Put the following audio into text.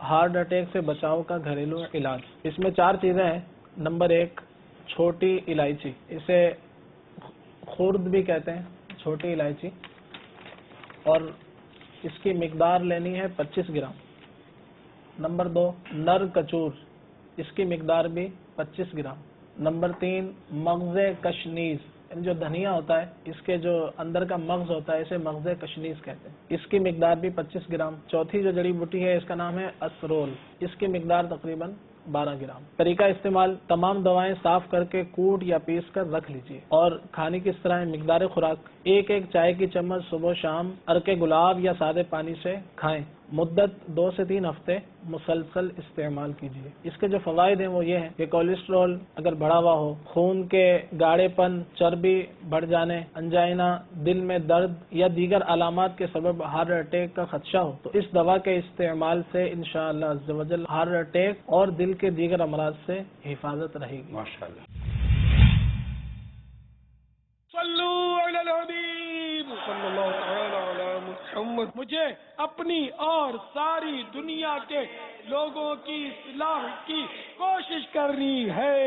Heart attack سے بچاؤ کا گھریلو علاج۔ اس میں 4 چیزیں ہیں۔ نمبر 1 چھوٹی الائچی، اسے خرد بھی کہتے ہیں، چھوٹی الائچی، اور اس کی مقدار لینی ہے 25 گرام۔ نمبر 2 نر کچور، اس کی مقدار بھی 25 گرام۔ نمبر 3 مغز کشنیز، جو دھنیا ہوتا ہے اس کے جو اندر کا مغز ہوتا ہے اسے مغز کشنیز کہتے ہیں، اس کی مقدار بھی 25 گرام۔ چوتھی جو جڑی بوٹی ہے اس کا نام ہے اسرول، اس کی مقدار تقریباً 12 گرام۔ طریقہ استعمال: تمام دوائیں صاف کر کے کوٹ یا پیس کر رکھ لیجیے، اور کھانے کی اس طرح ہے۔ مقدار خوراک: 1 چائے کی چمچ صبح و شام عرق گلاب یا سادے پانی سے کھائیں۔ مدت 2 سے 3 ہفتے مسلسل استعمال کیجیے۔ اس کے جو فوائد ہیں وہ یہ ہیں کہ کولیسٹرول اگر بڑھا ہوا ہو، خون کے گاڑے پن، چربی بڑھ جانے، انجائنا، دل میں درد یا دیگر علامات کے سبب ہارٹ اٹیک کا خدشہ ہو تو اس دوا کے استعمال سے انشاءاللہ عز و جل ہارٹ اٹیک اور دل کے دیگر امراض سے حفاظت رہے گی۔ ماشاءاللہ۔ صلو علی الحبیب صلی اللہ تعالی علی محمد۔ مجھے اپنی اور ساری دنیا کے لوگوں کی اصلاح کی کوشش کرنی ہے۔